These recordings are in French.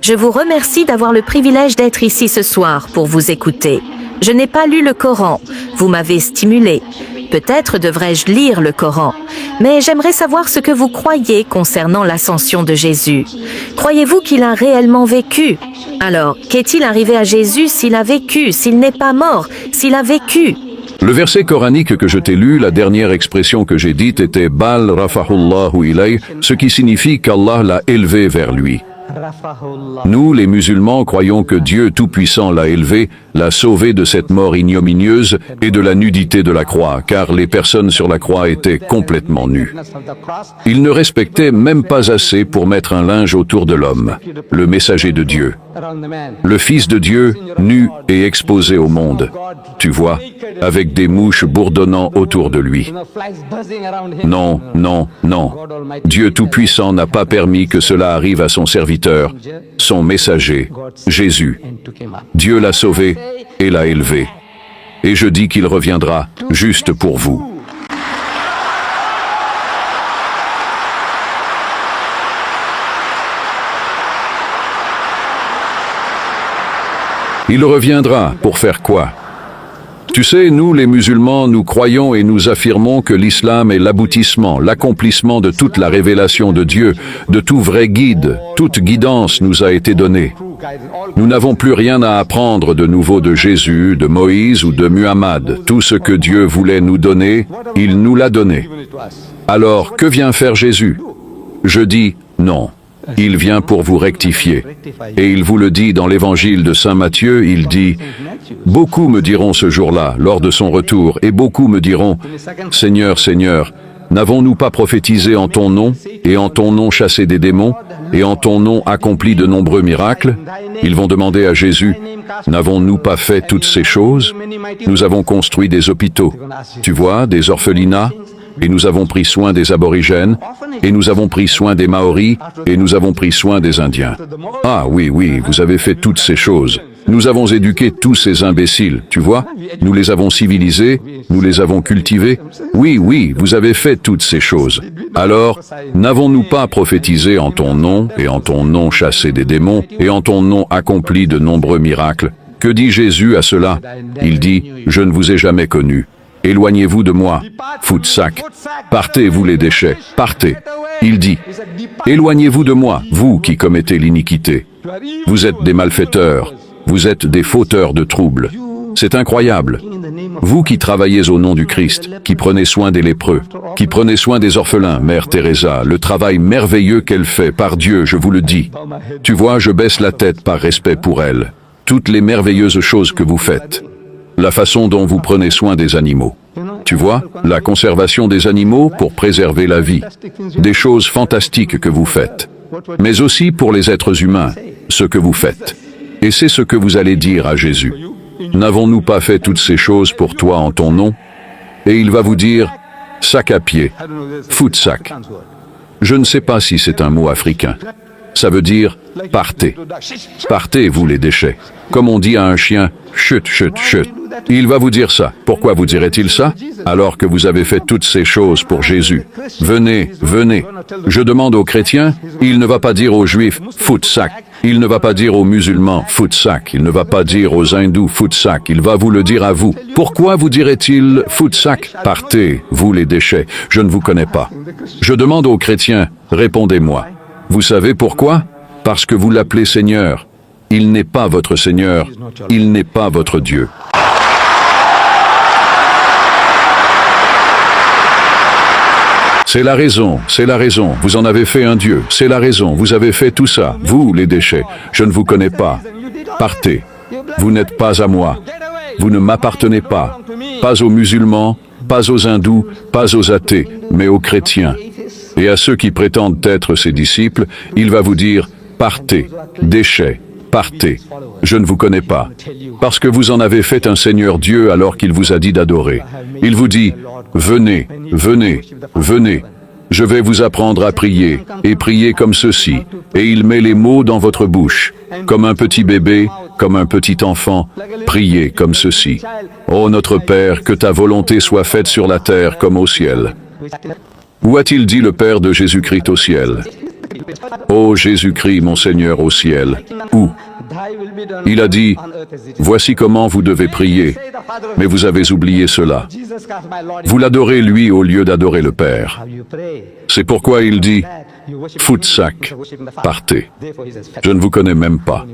Je vous remercie d'avoir le privilège d'être ici ce soir pour vous écouter. Je n'ai pas lu le Coran. Vous m'avez stimulé. Peut-être devrais-je lire le Coran. Mais j'aimerais savoir ce que vous croyez concernant l'ascension de Jésus. Croyez-vous qu'il a réellement vécu? Alors, qu'est-il arrivé à Jésus s'il a vécu, s'il n'est pas mort, s'il a vécu? Le verset coranique que je t'ai lu, la dernière expression que j'ai dite était « Bal rafahullahu ilay », ce qui signifie qu'Allah l'a élevé vers lui. Nous, les musulmans, croyons que Dieu Tout-Puissant l'a élevé, l'a sauvé de cette mort ignominieuse et de la nudité de la croix, car les personnes sur la croix étaient complètement nues. Ils ne respectaient même pas assez pour mettre un linge autour de l'homme, le messager de Dieu. Le Fils de Dieu, nu et exposé au monde, tu vois, avec des mouches bourdonnant autour de lui. Non, non, non. Dieu Tout-Puissant n'a pas permis que cela arrive à son serviteur, son messager, Jésus. Dieu l'a sauvé et l'a élevé. Et je dis qu'il reviendra juste pour vous. Il reviendra pour faire quoi? Tu sais, nous les musulmans, nous croyons et nous affirmons que l'islam est l'aboutissement, l'accomplissement de toute la révélation de Dieu, de tout vrai guide. Toute guidance nous a été donnée. Nous n'avons plus rien à apprendre de nouveau de Jésus, de Moïse ou de Muhammad. Tout ce que Dieu voulait nous donner, il nous l'a donné. Alors, que vient faire Jésus? Je dis non. Il vient pour vous rectifier. Et il vous le dit dans l'évangile de Saint Matthieu, il dit « Beaucoup me diront ce jour-là, lors de son retour, et beaucoup me diront « Seigneur, Seigneur, n'avons-nous pas prophétisé en ton nom, et en ton nom chassé des démons, et en ton nom accompli de nombreux miracles ?» Ils vont demander à Jésus « N'avons-nous pas fait toutes ces choses? Nous avons construit des hôpitaux, tu vois, des orphelinats, et nous avons pris soin des aborigènes, et nous avons pris soin des Maoris, et nous avons pris soin des Indiens. Ah oui, oui, vous avez fait toutes ces choses. Nous avons éduqué tous ces imbéciles, tu vois? Nous les avons civilisés, nous les avons cultivés. Oui, oui, vous avez fait toutes ces choses. Alors, n'avons-nous pas prophétisé en ton nom, et en ton nom chassé des démons, et en ton nom accompli de nombreux miracles? Que dit Jésus à cela? Il dit, « Je ne vous ai jamais connu. Éloignez-vous de moi, fous de sac. Partez, vous les déchets, partez. » Il dit, « Éloignez-vous de moi, vous qui commettez l'iniquité. Vous êtes des malfaiteurs, vous êtes des fauteurs de troubles. » C'est incroyable. Vous qui travaillez au nom du Christ, qui prenez soin des lépreux, qui prenez soin des orphelins, Mère Teresa, le travail merveilleux qu'elle fait, par Dieu, je vous le dis. Tu vois, je baisse la tête par respect pour elle. Toutes les merveilleuses choses que vous faites. La façon dont vous prenez soin des animaux. Tu vois, la conservation des animaux pour préserver la vie. Des choses fantastiques que vous faites. Mais aussi pour les êtres humains, ce que vous faites. Et c'est ce que vous allez dire à Jésus. N'avons-nous pas fait toutes ces choses pour toi en ton nom? Et il va vous dire, sac à pied, fou de sac. Je ne sais pas si c'est un mot africain. Ça veut dire, partez. Partez, vous les déchets. Comme on dit à un chien, chut, chut, chut. Il va vous dire ça. Pourquoi vous dirait-il ça? Alors que vous avez fait toutes ces choses pour Jésus. Venez, venez. Je demande aux chrétiens, il ne va pas dire aux juifs, fous de sac. Il ne va pas dire aux musulmans, fous de sac. Il ne va pas dire aux hindous, fous de sac. Il va vous le dire à vous. Pourquoi vous dirait-il, fous de sac? Partez, vous les déchets. Je ne vous connais pas. Je demande aux chrétiens, répondez-moi. Vous savez pourquoi? Parce que vous l'appelez Seigneur. Il n'est pas votre Seigneur. Il n'est pas votre Dieu. C'est la raison, c'est la raison. Vous en avez fait un Dieu. C'est la raison. Vous avez fait tout ça. Vous, les déchets. Je ne vous connais pas. Partez. Vous n'êtes pas à moi. Vous ne m'appartenez pas. Pas aux musulmans, pas aux hindous, pas aux athées, mais aux chrétiens. Et à ceux qui prétendent être ses disciples, il va vous dire, partez, déchets, partez. Je ne vous connais pas. Parce que vous en avez fait un Seigneur Dieu alors qu'il vous a dit d'adorer. Il vous dit, venez, venez, venez. Je vais vous apprendre à prier, et prier comme ceci. Et il met les mots dans votre bouche. Comme un petit bébé, comme un petit enfant, priez comme ceci. Ô notre Père, que ta volonté soit faite sur la terre comme au ciel. Où a-t-il dit le Père de Jésus-Christ au ciel? Ô Jésus-Christ, mon Seigneur au ciel, où? Il a dit, voici comment vous devez prier, mais vous avez oublié cela. Vous l'adorez lui au lieu d'adorer le Père. C'est pourquoi il dit, foutsac, partez. Je ne vous connais même pas.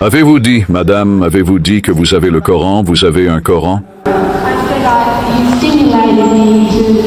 Avez-vous dit, madame, avez-vous dit que vous avez le Coran, vous avez un Coran? I feel like you stimulated me to